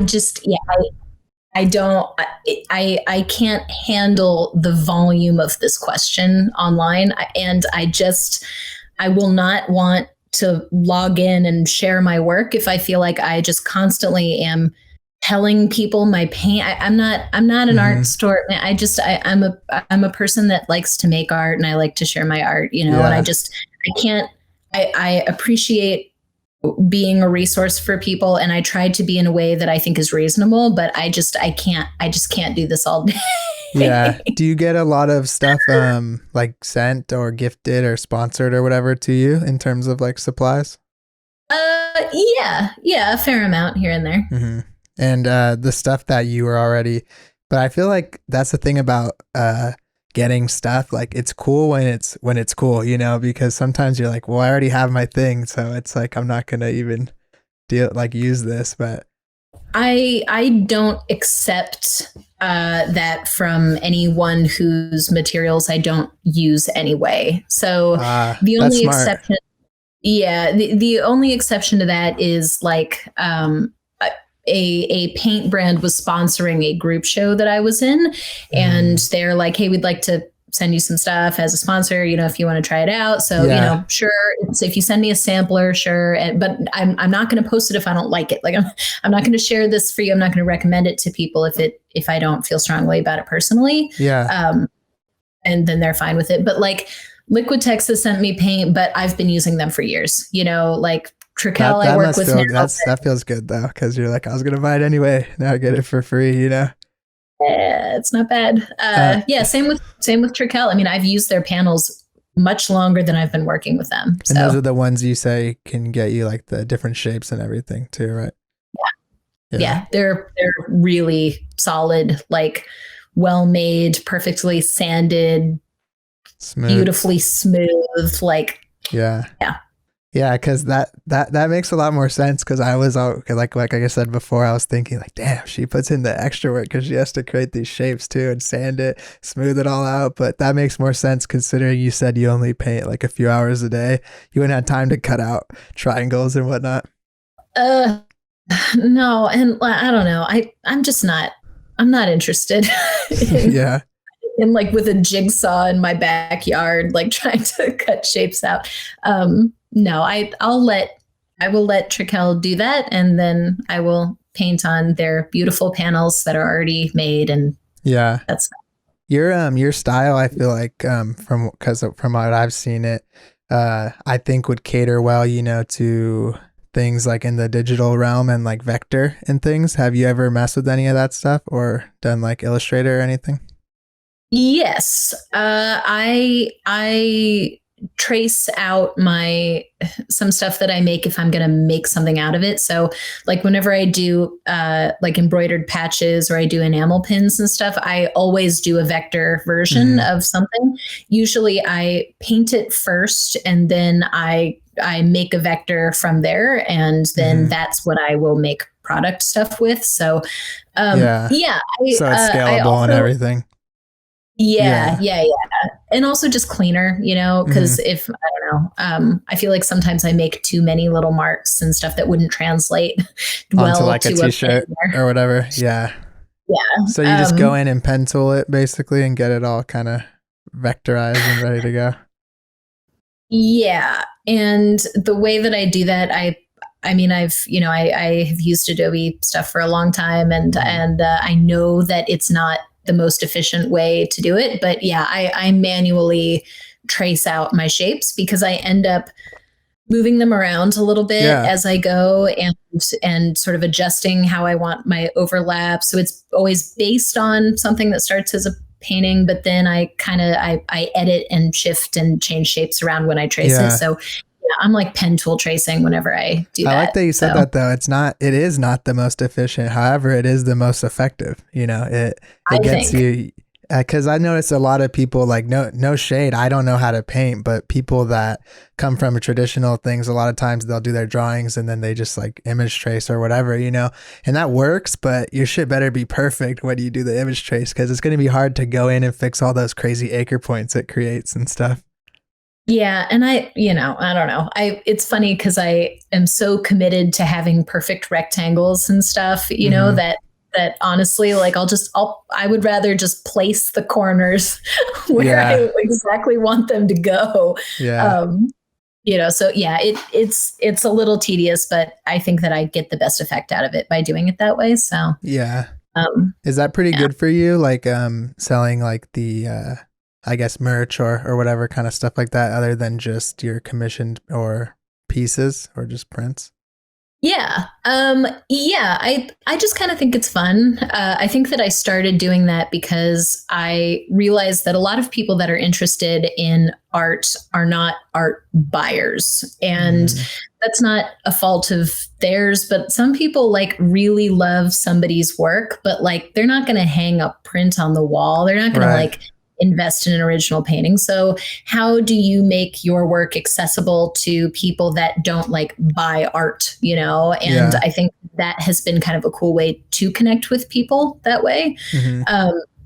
can't handle the volume of this question online. I will not want to log in and share my work if I feel like I just constantly am telling people my paint. I'm not an art store. I'm a person that likes to make art and I like to share my art, and I appreciate being a resource for people. And I try to be in a way that I think is reasonable, but I just can't do this all day. Yeah. Do you get a lot of stuff like sent or gifted or sponsored or whatever to you in terms of like supplies? Yeah, a fair amount here and there. Mm-hmm. And the stuff that you were already, but I feel like that's the thing about getting stuff, like it's cool when it's cool, because sometimes you're like, well, I already have my thing, so it's like I'm not gonna even use this. But I don't accept that from anyone whose materials I don't use anyway. So the That's only smart. exception, yeah, the only exception to that is like a paint brand was sponsoring a group show that I was in, and they're like, "Hey, we'd like to send you some stuff as a sponsor, if you want to try it out." So, Yeah. sure, if you send me a sampler, sure. But I'm not going to post it if I don't like it. Like I'm not going to share this for you. I'm not going to recommend it to people if I don't feel strongly about it personally. Yeah. And then they're fine with it. But like Liquid Texas sent me paint, but I've been using them for years. Like Trical, I work with now. That feels good though, because you're like, I was gonna buy it anyway. Now I get it for free. Yeah, it's not bad. Yeah, same with Trical. I mean, I've used their panels much longer than I've been working with them. And those are the ones you say can get you like the different shapes and everything too, right? Yeah, they're really solid, like well made, perfectly sanded, beautifully smooth. Like yeah. Because that makes a lot more sense. Because I was like I said before, I was thinking like, damn, she puts in the extra work because she has to create these shapes too and sand it, smooth it all out. But that makes more sense considering you said you only paint like a few hours a day. You wouldn't have time to cut out triangles and whatnot. No, and I don't know. I'm not interested. In like with a jigsaw in my backyard, like trying to cut shapes out. No, I will let Trical do that, and then I will paint on their beautiful panels that are already made, and that's your style. I feel like from what I've seen it, I think would cater well, to things like in the digital realm and like vector and things. Have you ever messed with any of that stuff or done like Illustrator or anything? Yes, I trace out some stuff that I make if I'm going to make something out of it. So like whenever I do like embroidered patches or I do enamel pins and stuff, I always do a vector version of something. Usually I paint it first and then I make a vector from there, and then that's what I will make product stuff with. So so it's scalable and everything. Yeah. And also just cleaner, because if, I don't know, I feel like sometimes I make too many little marks and stuff that wouldn't translate well onto like a t-shirt or whatever. Yeah. So you just go in and pen tool it basically and get it all kind of vectorized and ready to go. Yeah. And the way that I do that, I have used Adobe stuff for a long time, and I know that it's not the most efficient way to do it. But yeah, I manually trace out my shapes because I end up moving them around a little bit as I go, and sort of adjusting how I want my overlap. So it's always based on something that starts as a painting, but then I edit and shift and change shapes around when I trace it. So I'm like pen tool tracing whenever I do that. I like that you said that though. It is not the most efficient. However, it is the most effective. It gets you, because I noticed a lot of people, like no shade, I don't know how to paint, but people that come from traditional things, a lot of times they'll do their drawings and then they just like image trace or whatever, and that works, but your shit better be perfect when you do the image trace, because it's going to be hard to go in and fix all those crazy acre points it creates and stuff. Yeah. And I don't know. It's funny because I am so committed to having perfect rectangles and stuff, that honestly, like I would rather just place the corners where I exactly want them to go. Yeah. So yeah, it's a little tedious, but I think that I get the best effect out of it by doing it that way. So yeah. Is that pretty good for you? Like selling like the I guess merch or whatever kind of stuff like that, other than just your commissioned or pieces or just prints? Yeah. I just kind of think it's fun. I think that I started doing that because I realized that a lot of people that are interested in art are not art buyers. And that's not a fault of theirs, but some people like really love somebody's work, but like they're not going to hang a print on the wall. They're not going to like invest in an original painting. So how do you make your work accessible to people that don't like buy art, And I think that has been kind of a cool way to connect with people that way. Hmm.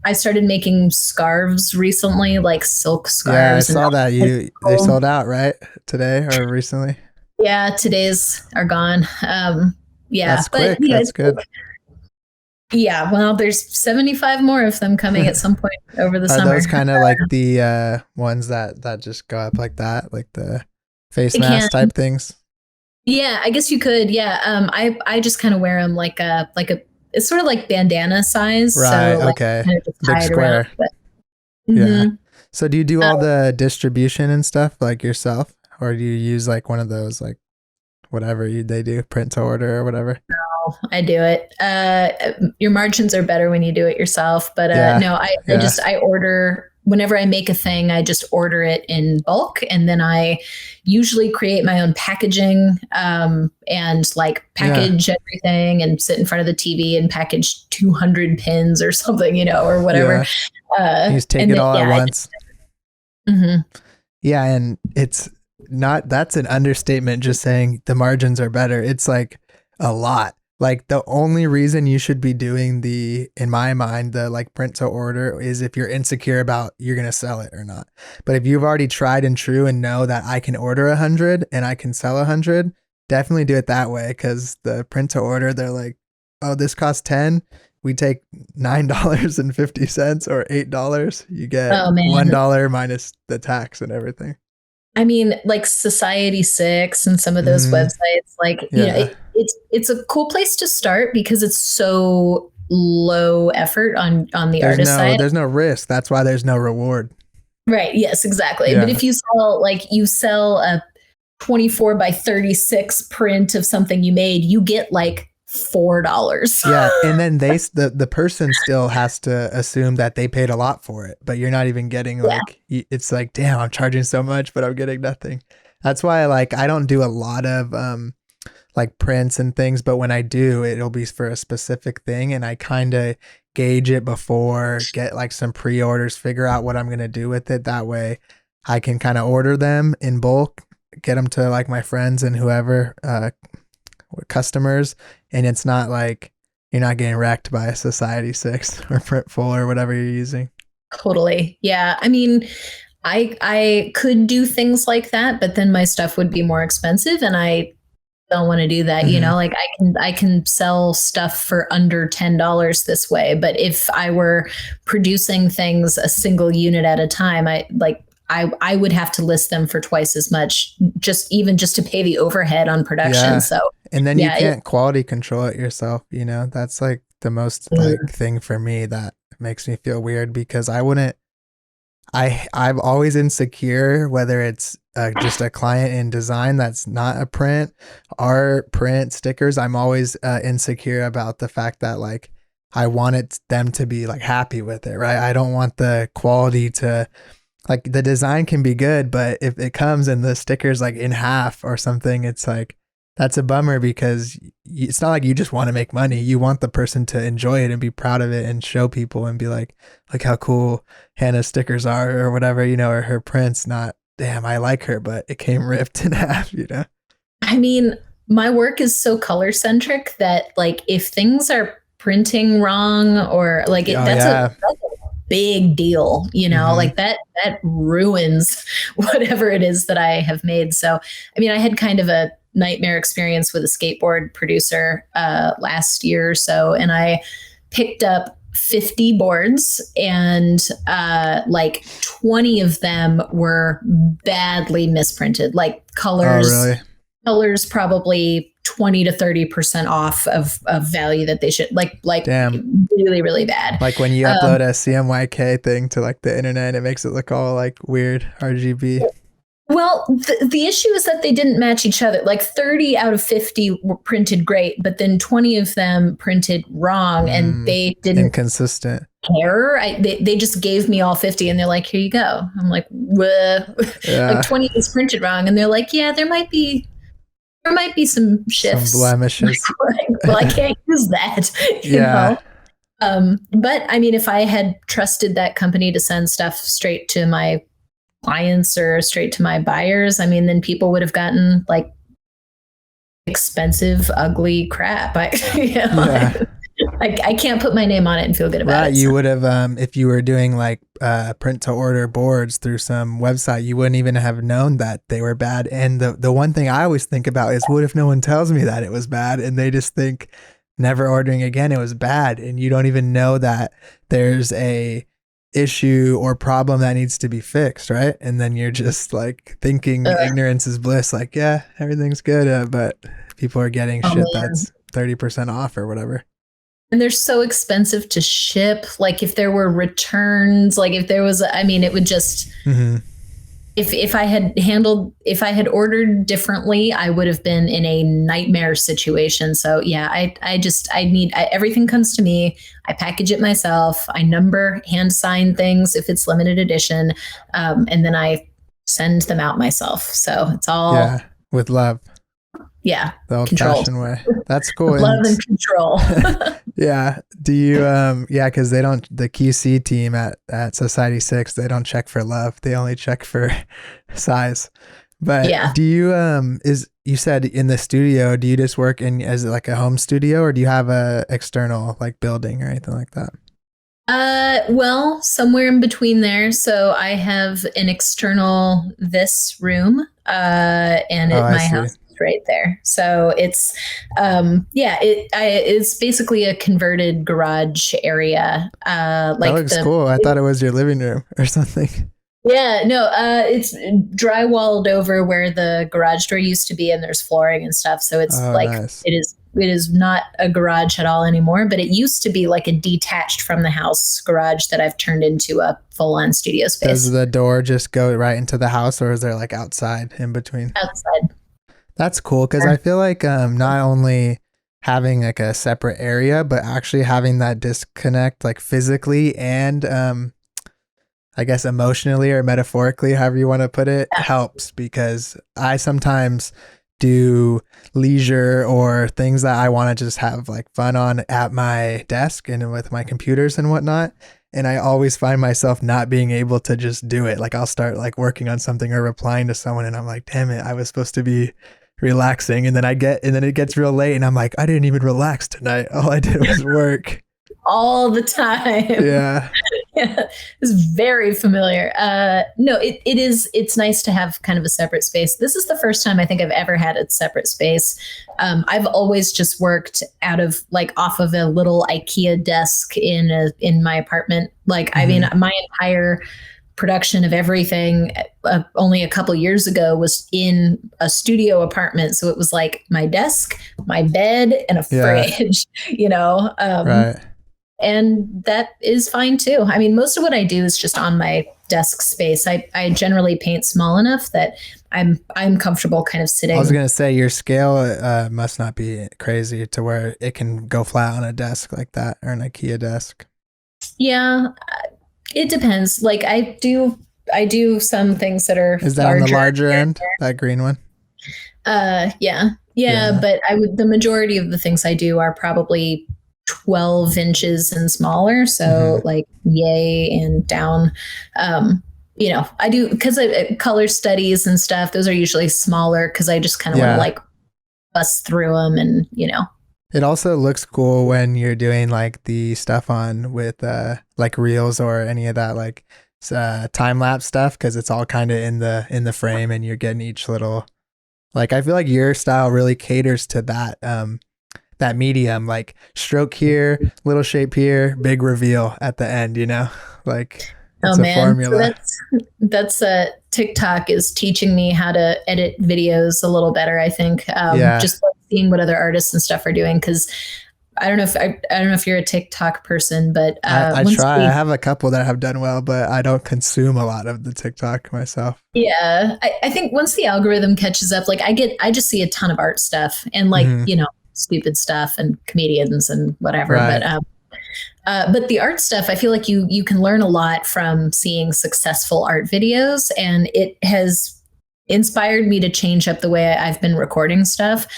I started making scarves recently, like silk Yeah, I scarves. And saw that they sold out right today or recently. yeah, today's are gone. Yeah, That's but quick. That's good. yeah, well, there's 75 more of them coming at some point over the Are summer. those kind of like the ones that just go up like that, like the face It can, mask type things? yeah, I guess you could. Yeah, I just kind of wear them like a it's sort of like bandana size, Right. so like Okay. kind of just Big tie it around. square. But Yeah. hmm So do you do all the distribution and stuff like yourself, or do you use like one of those like whatever they do, print to order or whatever? I do it. Your margins are better when you do it yourself. But Yeah. no, Yeah. I order whenever I make a thing. I just order it in bulk, and then I usually create my own packaging and like Yeah. package everything and sit in front of the TV and package 200 pins or something, or whatever. Yeah. You just take And it then all at yeah, once. mhm. Yeah, and it's not that's an understatement just saying the margins are better. It's like a lot. Like the only reason you should be doing in my mind, the like print to order is if you're insecure about you're gonna sell it or not. But if you've already tried and true and know that I can order 100 and I can sell 100, definitely do it that way. Cause the print to order, they're like, oh, this costs 10. We take $9.50 or $8. You get Oh man. $1 minus the tax and everything. I mean, like Society 6 and some of those Hmm. websites, like, Yeah. it's a cool place to start because it's so low effort on the artist side. There's no risk. That's why there's no reward. Right. Yes, exactly. But Yeah. if you sell a 24 by 36 print of something you made, you get like $4. Yeah. And then the person still has to assume that they paid a lot for it, but you're not even getting Yeah. like, it's like, damn, I'm charging so much, but I'm getting nothing. That's why like I don't do a lot of like prints and things, but when I do, it'll be for a specific thing. And I kind of gauge it before, get like some pre-orders, figure out what I'm going to do with it. That way I can kind of order them in bulk, get them to like my friends and whoever, customers. And it's not like you're not getting wrecked by a Society 6 or Printful or whatever you're using. Totally. Yeah. I mean, I could do things like that, but then my stuff would be more expensive and I don't want to do that. Mhm. Like I can sell stuff for under $10 this way. But if I were producing things a single unit at a time, I would have to list them for twice as much, just to pay the overhead on production. Yeah. So And then yeah, you can't quality control it yourself, That's like the most like thing for me that makes me feel weird because I'm always insecure whether it's just a client in design that's not a print, art, print, stickers. I'm always insecure about the fact that like I wanted them to be like happy with it, right? I don't want the quality to like the design can be good, but if it comes and the sticker's like in half or something, it's like that's a bummer because it's not like you just want to make money. You want the person to enjoy it and be proud of it and show people and be like how cool Hannah's stickers are or whatever, or her prints, not, damn, I like her, but it came ripped in half. I mean, my work is so color centric that like if things are printing wrong or like that's a big deal, Mhm. like that ruins whatever it is that I have made. So, I mean, I had kind of a nightmare experience with a skateboard producer last year or so, and I picked up 50 boards and like 20 of them were badly misprinted, like colors. Oh, really? Colors probably 20 to 30% off of value that they should like Damn. really, really bad. Like when you upload a CMYK thing to like the internet, it makes it look all like weird RGB. Well, the issue is that they didn't match each other. Like 30 out of 50 were printed great, but then 20 of them printed wrong and they didn't inconsistent care. They just gave me all 50 and they're like, here you go. I'm like, yeah. Like 20 is printed wrong. And they're like, yeah, there might be some shifts. Some blemishes. Well, I can't use that. You know? But I mean, if I had trusted that company to send stuff straight to my clients or straight to my buyers, I mean, then people would have gotten like expensive, ugly crap. Yeah. I can't put my name on it and feel good about Right. it. You would have, if you were doing like print to order boards through some website, you wouldn't even have known that they were bad. And the one thing I always think about is what if no one tells me that it was bad and they just think never ordering again, it was bad. And you don't even know that there's a issue or problem that needs to be fixed. Right. And then you're just like thinking ignorance is bliss. Like, yeah, everything's good. But people are getting Oh, shit man. that's 30% off or whatever. And they're so expensive to ship. Like if there were returns, like if there was, I mean, it would just, if I had ordered differently, I would have been in a nightmare situation. So yeah, everything comes to me. I package it myself. I hand sign things if it's limited edition. And then I send them out myself. So it's all with love. Yeah. The old fashioned way. That's cool. Love and control. Yeah. Do you, cause the QC team at Society 6, they don't check for love. They only check for size. But do you, you said in the studio, do you just work as like a home studio or do you have a external like building or anything like that? Well, somewhere in between there. So I have an external, this room, and at my house right there. So it's, it's basically a converted garage area. Like that looks cool. I thought it was your living room or something. Yeah, no, it's drywalled over where the garage door used to be, and there's flooring and stuff. So it's nice. It is not a garage at all anymore, but it used to be like a detached from the house garage that I've turned into a full-on studio space. Does the door just go right into the house or is there like outside in between? Outside. That's cool because I feel like not only having like a separate area, but actually having that disconnect like physically and I guess emotionally or metaphorically, however you want to put it, helps because I sometimes do leisure or things that I want to just have like fun on at my desk and with my computers and whatnot. And I always find myself not being able to just do it. Like I'll start like working on something or replying to someone and I'm like, damn it, I was supposed to be relaxing. And then it gets real late and I'm like, I didn't even relax tonight. All I did was work. All the time. Yeah. Yeah, it's very familiar. No, it's nice to have kind of a separate space. This is the first time I think I've ever had a separate space. I've always just worked off of a little IKEA desk in my apartment. Like, I mean, my entire production of everything only a couple years ago was in a studio apartment. So it was like my desk, my bed, and a fridge, right. And that is fine too. I mean, most of what I do is just on my desk space. I generally paint small enough that I'm comfortable kind of sitting. I was going to say your scale must not be crazy to where it can go flat on a desk like that or an IKEA desk. Yeah, it depends. Like I do some things that are. Is that on the larger end? That green one? Yeah. But the majority of the things I do are probably 12 inches and smaller. So like yay and down. I do because color studies and stuff. Those are usually smaller because I just kind of want to like bust through them and. It also looks cool when you're doing like the stuff on with like reels or any of that like time lapse stuff because it's all kind of in the frame and you're getting each little like I feel like your style really caters to that medium, like stroke here, little shape here, big reveal at the end, like it's a formula. So that's TikTok is teaching me how to edit videos a little better. I think just like seeing what other artists and stuff are doing. Cause I don't know if you're a TikTok person, but I try. I have a couple that have done well, but I don't consume a lot of the TikTok myself. Yeah. I think once the algorithm catches up, like I just see a ton of art stuff and like, stupid stuff and comedians and whatever. Right. But the art stuff, I feel like you can learn a lot from seeing successful art videos, and it has inspired me to change up the way I've been recording stuff.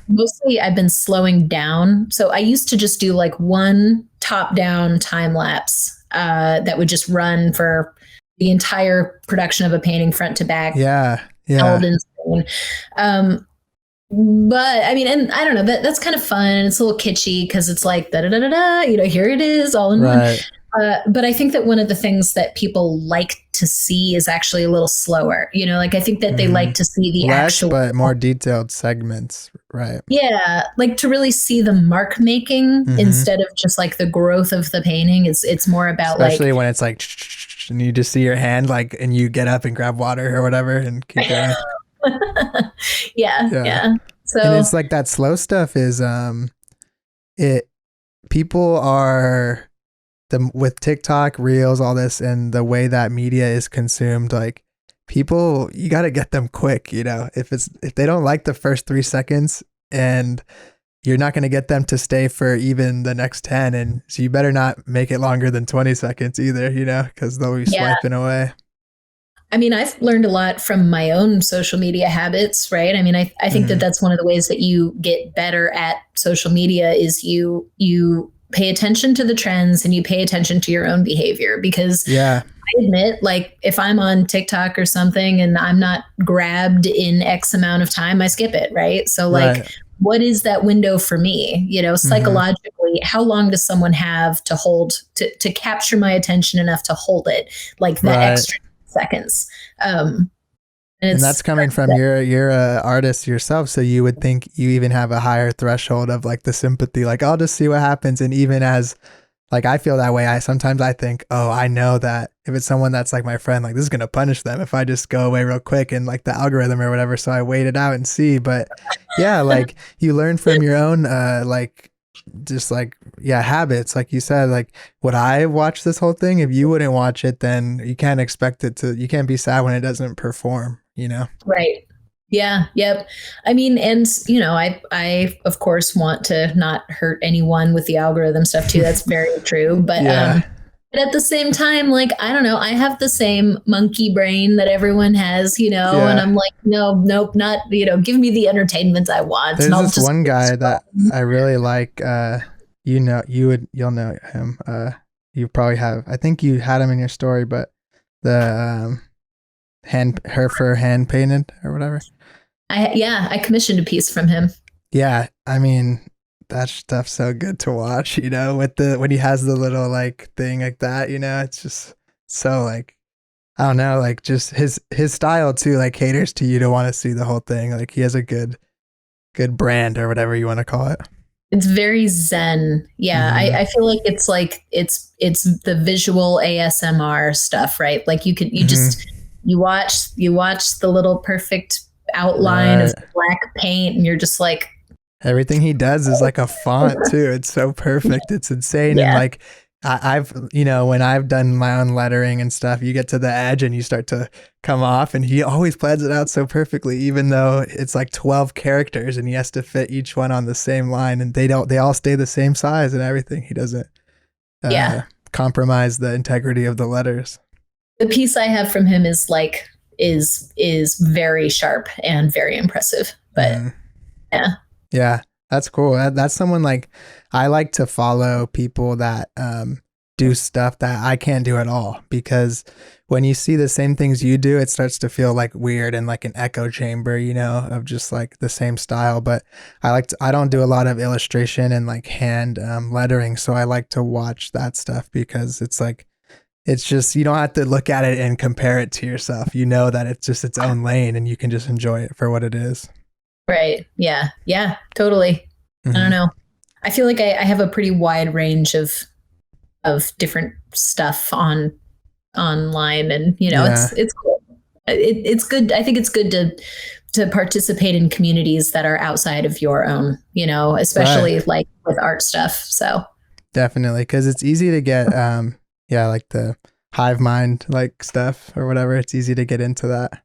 Mostly I've been slowing down. So I used to just do like one top down time lapse that would just run for the entire production of a painting front to back. Yeah. Held in screen. But I mean, and I don't know, that's kind of fun. It's a little kitschy because it's like da da da da da, here it is all in one. Right. But I think that one of the things that people like to see is actually a little slower. Like I think that they Hmm. like to see the Less, actual, but more detailed segments. Right. yeah, like to really see the mark making Hmm. instead of just like the growth of the painting. It's more about Especially like, when it's like, and you just see your hand, like, and you get up and grab water or whatever and keep going. yeah, Yeah. yeah. And So it's like that slow stuff is, it, people are, with TikTok, Reels, all this, and the way that media is consumed, like people, you got to get them quick. If they don't like the first 3 seconds, and you're not going to get them to stay for even the next 10, and so you better not make it longer than 20 seconds either. Because they'll be yeah, swiping away. I mean, I've learned a lot from my own social media habits, right? I mean, I think that Hmm. that's one of the ways that you get better at social media is you pay attention to the trends and you pay attention to your own behavior because Yeah. I admit, like, if I'm on TikTok or something and I'm not grabbed in X amount of time, I skip it, right? So, like, Right. what is that window for me? Hmm. Psychologically, how long does someone have to hold to capture my attention enough to hold it, like that Right. extra seconds? Um, and And it's that's coming from, you're a artist yourself, so you would think you even have a higher threshold of like the sympathy, like I'll just see what happens. And even as, like, I feel that way, I think, oh, I know that if it's someone that's like my friend, like this is gonna punish them if I just go away real quick, and like the algorithm or whatever, so I wait it out and see. But yeah, like you learn from your own like, just like, yeah, habits, like you said. Like, would I watch this whole thing? If you wouldn't watch it, then you can't expect it to, you can't be sad when it doesn't perform. right. Yeah, yep. I mean, and I of course want to not hurt anyone with the algorithm stuff too. That's very true. Yeah. But at the same time, like, I don't know, I have the same monkey brain that everyone has, and Yeah. I'm like, no, nope, not, give me the entertainment I want, and There's I'll this just one keep guy that scrolling. I really like. You'll know him. You probably have. I think you had him in your story, but the hand painted or whatever. I commissioned a piece from him. Yeah, I mean that stuff's so good to watch. With the when he has the little like thing like that. It's just so like, I don't know, like just his style too. Like caters to you to want to see the whole thing. Like he has a good brand or whatever you want to call it. It's very zen. Yeah, Hmm. I feel like it's the visual ASMR stuff, right? Like you Hmm. just you watch the little perfect outline of Right. black paint, and you're just like, Everything he does is like a font too. It's so perfect. It's insane. And yeah, like I've when I've done my own lettering and stuff, you get to the edge and you start to come off, and he always plans it out so perfectly, even though it's like 12 characters and he has to fit each one on the same line, and they all stay the same size and everything. He doesn't yeah. uh compromise the integrity of the letters. The piece I have from him is very sharp and very impressive. But Hmm. yeah, Yeah, that's cool. That's someone like, I like to follow people that do stuff that I can't do at all, because when you see the same things you do, it starts to feel like weird and like an echo chamber, of just like the same style. But I don't do a lot of illustration and like hand lettering, so I like to watch that stuff because it's like, it's just, you don't have to look at it and compare it to yourself. You know that it's just its own lane, and you can just enjoy it for what it is. right. Yeah, yeah, totally. I don't Hmm. know. I feel like I have a pretty wide range of different stuff online, and Yeah. it's cool. It's good. I think it's good to participate in communities that are outside of your own, Right. especially like with art stuff. So Definitely, because it's easy to get, yeah, like the hive mind like stuff or whatever. It's easy to get into that.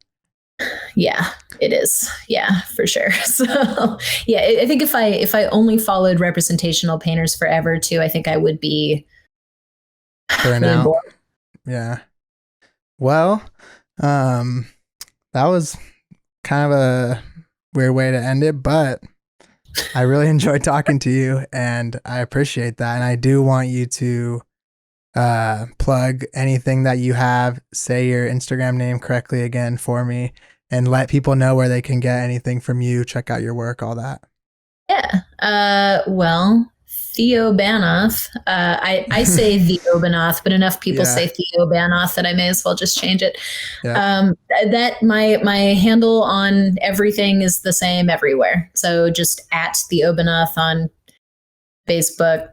yeah, it is. Yeah, for sure. So yeah, I think if I only followed representational painters forever too, I think I would be really Burnout. bored. Yeah. Well, um, that was kind of a weird way to end it, but I really enjoyed talking to you, and I appreciate that. And I do want you to plug anything that you have. Say your Instagram name correctly again for me. and let people know where they can get anything from you, check out your work, all that. Yeah. Well, Theobanoth. I say Theobanoth, but enough people say Theobanoth that I may as well just change it. Yeah. That my handle on everything is the same everywhere. So just at Theobanoth on Facebook,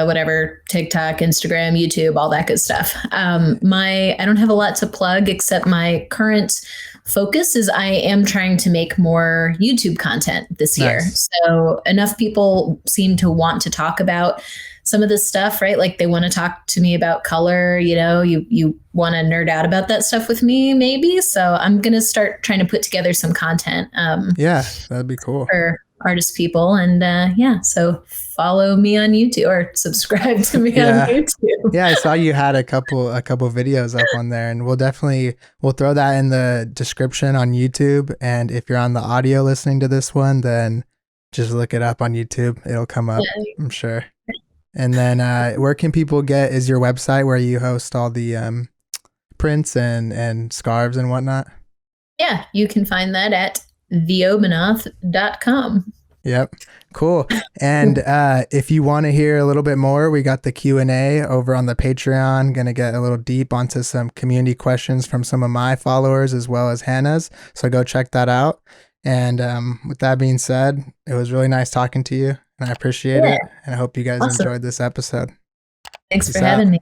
whatever, TikTok, Instagram, YouTube, all that good stuff. I don't have a lot to plug except my current focus is I am trying to make more YouTube content this year. So enough people seem to want to talk about some of this stuff, right? Like they want to talk to me about color, you want to nerd out about that stuff with me maybe. So I'm going to start trying to put together some content. Yeah, that'd be cool. For artist people. And so follow me on YouTube or subscribe to me on YouTube. Yeah, I saw you had a couple videos up on there, and we'll throw that in the description on YouTube. And if you're on the audio listening to this one, then just look it up on YouTube. It'll come up, I'm sure. And then where can people is your website where you host all the prints and scarves and whatnot? Yeah, you can find that at theobanoth.com. Yep. Cool. And if you want to hear a little bit more, we got the Q&A over on the Patreon. Going to get a little deep onto some community questions from some of my followers as well as Hannah's. So go check that out. And with that being said, it was really nice talking to you, and I appreciate it. And I hope you guys enjoyed this episode. Thanks for having me.